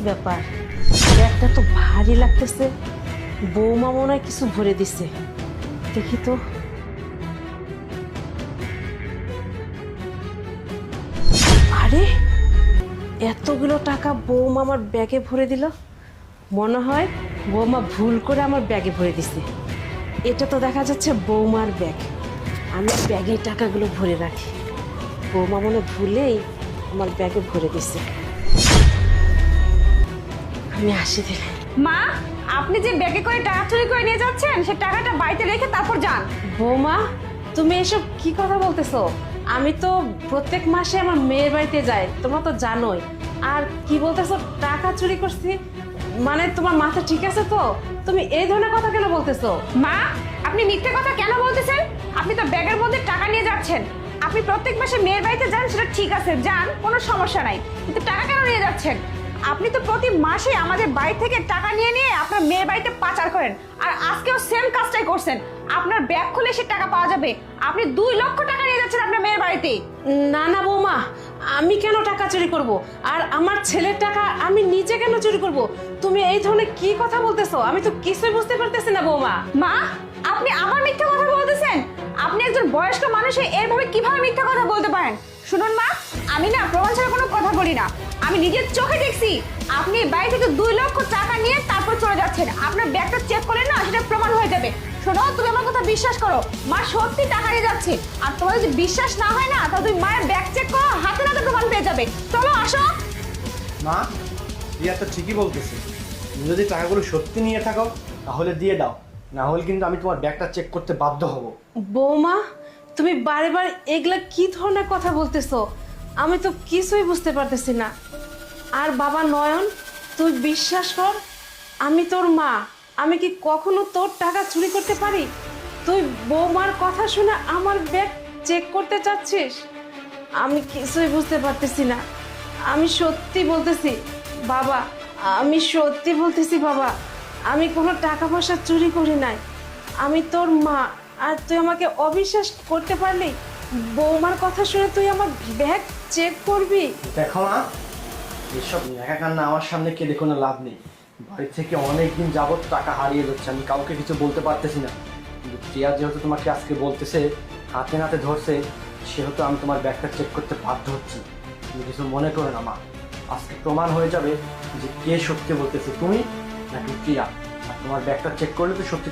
ব্যাপার, ব্যাগটা তো ভারী লাগতেছে। বৌমা মনে হয় কিছু ভরে দিছে, দেখি তো। আরে এতগুলো টাকা বৌমা আমার ব্যাগে ভরে দিল। মনে হয় বৌমা ভুল করে আমার ব্যাগে ভরে দিছে। এটা তো দেখা যাচ্ছে বৌমার ব্যাগ। আমি ব্যাগে টাকাগুলো ভরে রাখি। বৌমা মনে ভুলেই আমার ব্যাগে ভরে দিছে। আমি আসি দিলে। মা, আপনি যে ব্যাগে করে টাকা চুরি করে নিয়ে যাচ্ছেন সে টাকাটা বাড়িতে রেখে তারপর যান। বৌমা, তুমি এসব কি কথা বলতেছো? আমি তো প্রত্যেক মাসে আমার মেয়ের বাড়িতে যাই, তোমরা তো জানোই। আর কি বলতেছো টাকা চুরি করছি? মানে তোমার মাথা ঠিক আছে তো? তুমি এই ধরনের কথা কেন বলতেছো? মা, আপনি মিথ্যে কথা কেন বলতেছেন? আপনি তো ব্যাগের মধ্যে টাকা নিয়ে যাচ্ছেন। আপনি প্রত্যেক মাসে মেয়ের বাড়িতে যান, সেটা ঠিক আছে, যান, কোনো সমস্যা নাই, কিন্তু টাকা কেন নিয়ে যাচ্ছেন? আপনি তো প্রতি মাসে আমাদের বাড়ি থেকে টাকা নিয়ে নিয়ে আপনার মেয়ের বাড়িতে পাচার করেন। আর আজকেও সেম কাজটাই করছেন। আপনার ব্যাগ খুলে সে টাকা পাওয়া যাবে। আপনি 2 লক্ষ টাকা নিয়ে যাচ্ছেন আপনার মেয়ের বাড়িতে। না না বৌমা, আমি কেন টাকা চুরি করব? আর আমার ছেলের টাকা আমি নিজে কেন চুরি করব? তুমি এই ধরনের কি কথা বলতেছো? আমি তো কিছুই বুঝতে পারতেছি না বৌমা। মা, আপনি আবার মিথ্যা কথা বলতেছেন। আপনি একজন বয়স্ক মানুষে এভাবে কিভাবে মিথ্যা কথা বলতে পারেন? শুনুন মা, আমি না প্রমাণ ছাড়া কোনো কথা বলি না। আমি নিজের চোখে দেখছি আপনি বাড়ি থেকে 2 লক্ষ টাকা নিয়ে তারপর চলে যাচ্ছেন। আপনার ব্যাগটা চেক করলে না সেটা প্রমাণ হয়ে যাবে। শোনো, তুমি আমার কথা বিশ্বাস করো, মা সত্যি টাকা নিয়ে যাচ্ছে। আর তোমার যদি বিশ্বাস না হয় না, তাহলে তুমি মায়ের ব্যাগ চেক করো, হাতে নাতে প্রমাণ পেয়ে যাবে। চলো আসো। মা, রিয়া তো ঠিকই বলতেছে। তুমি যদি টাকাগুলো সত্যি নিয়ে থাকো তাহলে দিয়ে দাও, না হলে কিন্তু আমি তোমার ব্যাগটা চেক করতে বাধ্য হব। বৌমা, তুমি বারে বারে এগুলা কি ধরনের কথা বলতেছো? আমি তো কিছুই বুঝতে পারতেছি না। আর বাবা নয়ন, তুই বিশ্বাস কর, আমি তোর মা। আমি কি কখনো তোর টাকা চুরি করতে পারি? তুই বৌমার কথা শুনে আমার ব্যাগ চেক করতে চাচ্ছিস? আমি কিছুই বুঝতে পারতেছি না। আমি সত্যি বলতেছি বাবা, আমি সত্যি বলতেছি বাবা, আমি কোনো টাকা পয়সা চুরি করি নাই। আমি তোর মা। আর তুই আমাকে অবিশ্বাস করতে পারলি? বৌমার কথা শুনে তুই আমার ব্যাগ চেক করবি? দেখো না, এসব লেখা কান্না আমার সামনে কেঁদে কোনো লাভ নেই। বাড়ি থেকে অনেকদিন যাবত টাকা হারিয়ে যাচ্ছে, আমি কাউকে কিছু বলতে পারতেছি না। কিন্তু টিয়া যেহেতু তোমাকে আজকে বলতেছে, হাতে নাতে ধরছে, সেহেতু আমি তোমার ব্যাগটা চেক করতে বাধ্য হচ্ছি। তুমি কিছু মনে করো না মা, আজকে প্রমাণ হয়ে যাবে যে কে সত্যি বলতেছে, তুমি নাকি টিয়া। আর তোমার ব্যাগটা চেক করলে তো সত্যিটা